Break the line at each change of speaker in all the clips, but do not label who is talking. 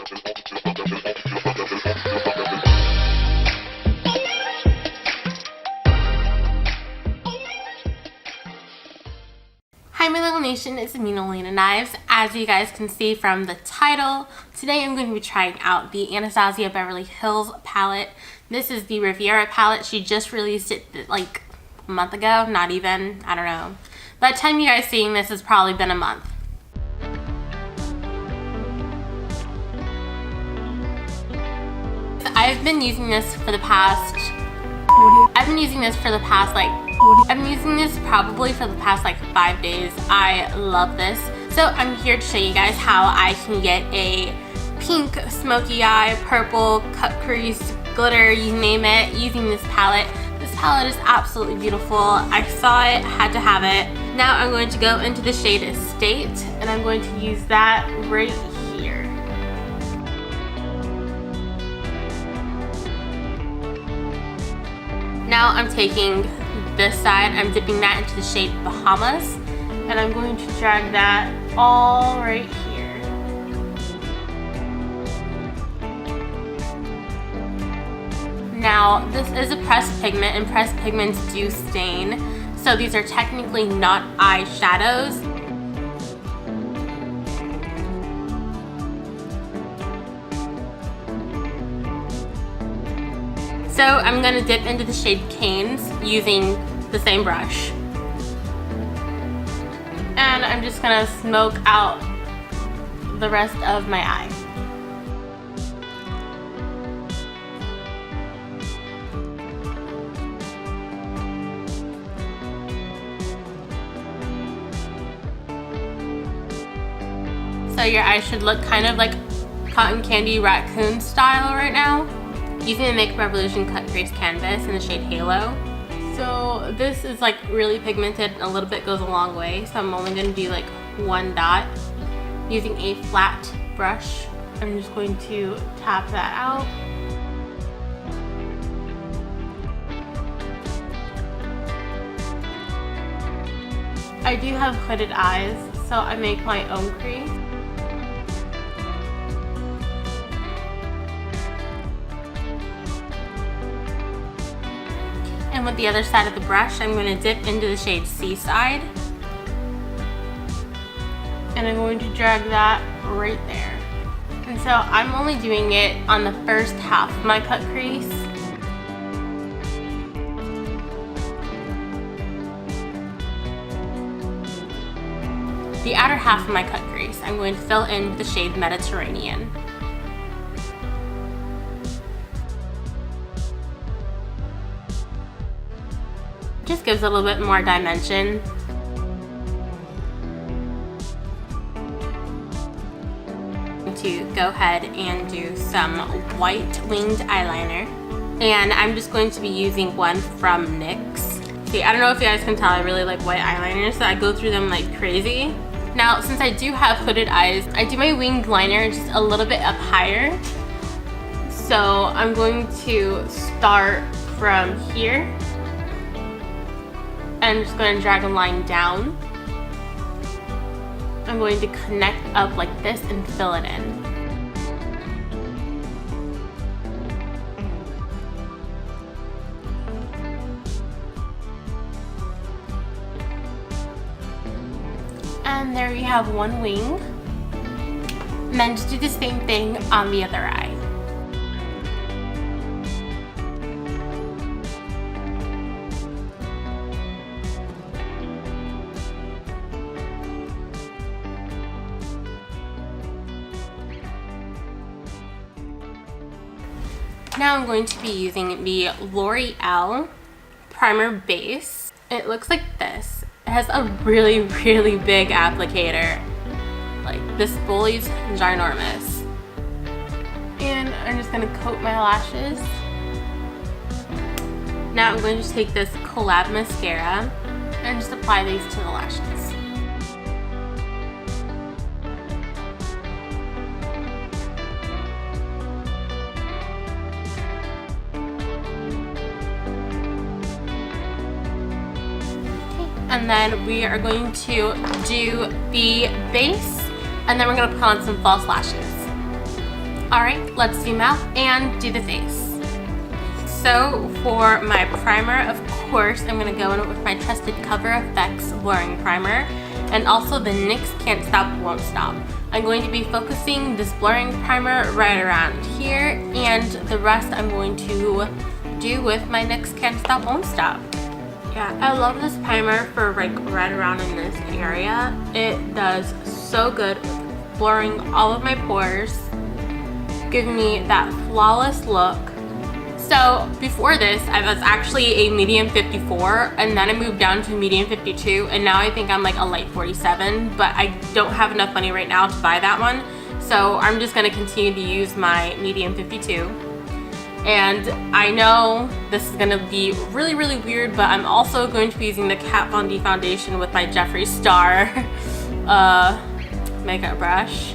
Hi my little nation, it's me Nolina Knives. As you guys can see from the title, today I'm going to be trying out the Anastasia Beverly Hills palette. This is the Riviera palette. She just released it like a month ago, not even, I don't know. By the time you guys seeing this, it's probably been a month. I've been using this for the past, probably for the past like 5 days. I love this. So I'm here to show you guys how I can get a pink, smoky eye, purple, cut crease, glitter, you name it, using this palette. This palette is absolutely beautiful. I saw it, had to have it. Now I'm going to go into the shade Estate, and I'm going to use that right here. Now I'm taking this side, I'm dipping that into the shade Bahamas, and I'm going to drag that all right here. Now this is a pressed pigment, and pressed pigments do stain, so these are technically not eyeshadows. So I'm going to dip into the shade Canes using the same brush. And I'm just going to smoke out the rest of my eye. So your eye should look kind of like cotton candy raccoon style right now, using the Makeup Revolution Cut Crease canvas in the shade Halo. So this is like really pigmented, and a little bit goes a long way, so I'm only going to do like one dot. Using a flat brush, I'm just going to tap that out. I do have hooded eyes, so I make my own crease. And with the other side of the brush, I'm going to dip into the shade Seaside. And I'm going to drag that right there. And so I'm only doing it on the first half of my cut crease. The outer half of my cut crease, I'm going to fill in with the shade Mediterranean. Just gives a little bit more dimension. To go ahead and do some white winged eyeliner, and I'm just going to be using one from NYX. See, I don't know if you guys can tell, I really like white eyeliners, so I go through them like crazy. Now, since I do have hooded eyes, I do my winged liner just a little bit up higher. So I'm going to start from here. I'm just going to drag a line down. I'm going to connect up like this and fill it in. And there we have one wing. And then just do the same thing on the other eye. Now I'm going to be using the L'Oreal Primer Base. It looks like this. It has a really, really big applicator. Like, this bully's ginormous. And I'm just gonna coat my lashes. Now I'm going to take this Collab mascara and just apply these to the lashes. And then we are going to do the base, and then we're going to put on some false lashes. All right, let's zoom out and do the face. So for my primer, of course, I'm gonna go in with my trusted Cover FX blurring primer and also the NYX Can't Stop Won't Stop. I'm going to be focusing this blurring primer right around here, and the rest I'm going to do with my NYX Can't Stop Won't Stop. Yeah, I love this primer for like right around in this area. It does so good with blurring all of my pores, giving me that flawless look. So before this, I was actually a medium 54, and then I moved down to medium 52, and now I think I'm like a light 47, but I don't have enough money right now to buy that one. So I'm just gonna continue to use my medium 52. And I know this is gonna be really, really weird, but I'm also going to be using the Kat Von D foundation with my Jeffree Star makeup brush.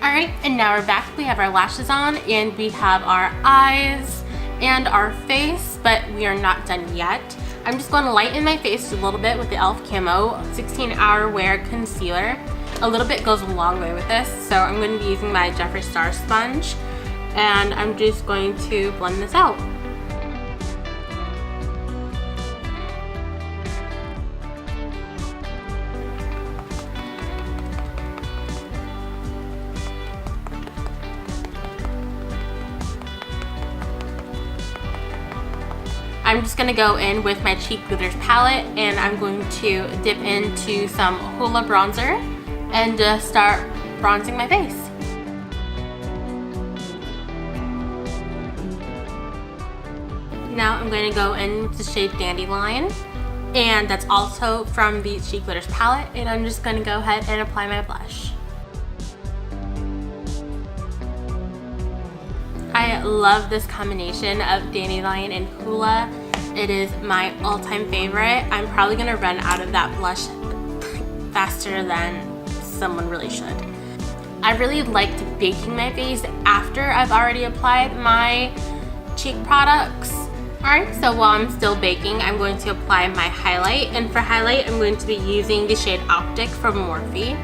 Alright, and now we're back. We have our lashes on and we have our eyes and our face, but we are not done yet. I'm just going to lighten my face a little bit with the e.l.f. Camo 16-Hour Wear Concealer. A little bit goes a long way with this, so I'm going to be using my Jeffree Star sponge, and I'm just going to blend this out. I'm just going to go in with my Cheek Glitters palette, and I'm going to dip into some Hoola bronzer and just start bronzing my face. Now I'm going to go in with the shade Dandelion, and that's also from the Cheek Glitters palette, and I'm just going to go ahead and apply my blush. I love this combination of Dandelion and Hoola. It is my all-time favorite. I'm probably gonna run out of that blush faster than someone really should. I really liked baking my face after I've already applied my cheek products. Alright, so while I'm still baking, I'm going to apply my highlight. And for highlight, I'm going to be using the shade Optic from Morphe.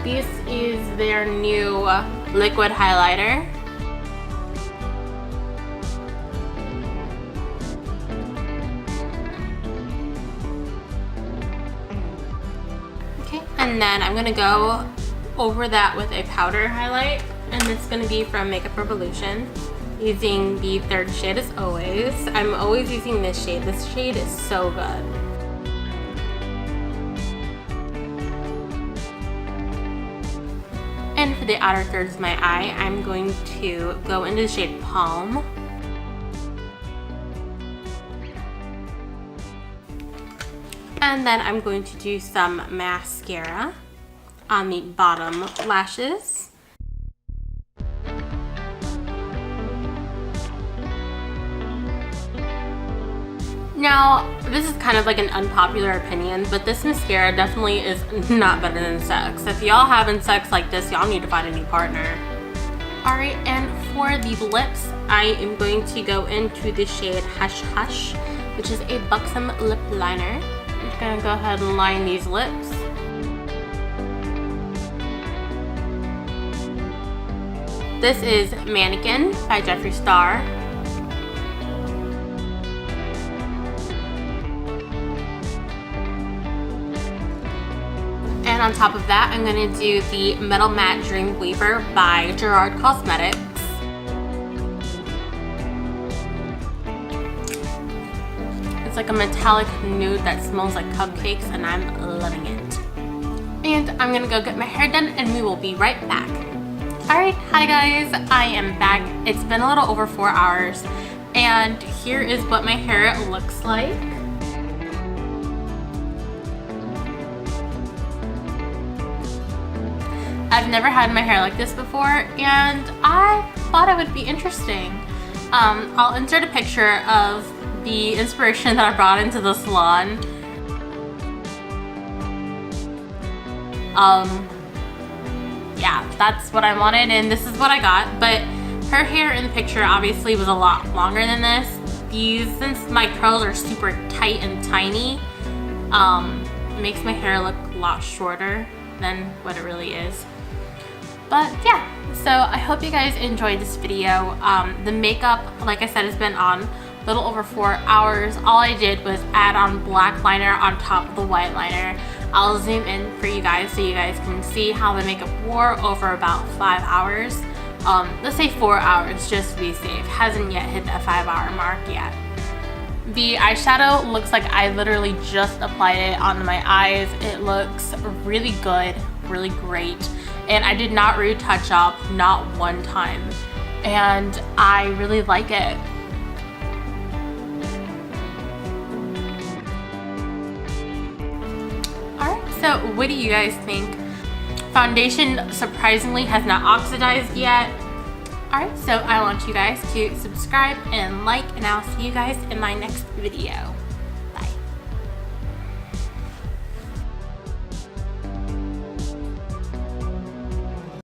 This is their new liquid highlighter. And then I'm gonna go over that with a powder highlight, and it's gonna be from Makeup Revolution, using the third shade as always. I'm always using this shade. This shade is so good. And for the outer thirds of my eye, I'm going to go into the shade Palm. And then I'm going to do some mascara on the bottom lashes. Now, this is kind of like an unpopular opinion, but this mascara definitely is not better than Sex. If y'all having sex like this, y'all need to find a new partner. Alright, and for the lips, I am going to go into the shade Hush Hush, which is a buxom lip liner. I'm just gonna go ahead and line these lips. This is Mannequin by Jeffree Star. And on top of that, I'm gonna do the Metal Matte Dream Weaver by Gerard Cosmetics. It's like a metallic nude that smells like cupcakes, and I'm loving it. And I'm gonna go get my hair done, and we will be right back. Alright, hi guys, I am back. It's been a little over 4 hours, and here is what my hair looks like. I've never had my hair like this before, and I thought it would be interesting. I'll insert a picture of the inspiration that I brought into the salon. Yeah, that's what I wanted, and this is what I got. But her hair in the picture obviously was a lot longer than this. These, since my curls are super tight and tiny, makes my hair look a lot shorter than what it really is. But yeah, so I hope you guys enjoyed this video. The makeup, like I said, has been on a little over 4 hours. All I did was add on black liner on top of the white liner. I'll zoom in for you guys so you guys can see how the makeup wore over about 5 hours. Let's say 4 hours just to be safe. Hasn't yet hit that 5-hour mark yet. The eyeshadow looks like I literally just applied it onto my eyes. It looks really good, really great. And I did not retouch up, not one time. And I really like it. Alright, so what do you guys think? Foundation surprisingly has not oxidized yet. Alright, so I want you guys to subscribe and like, and I'll see you guys in my next video.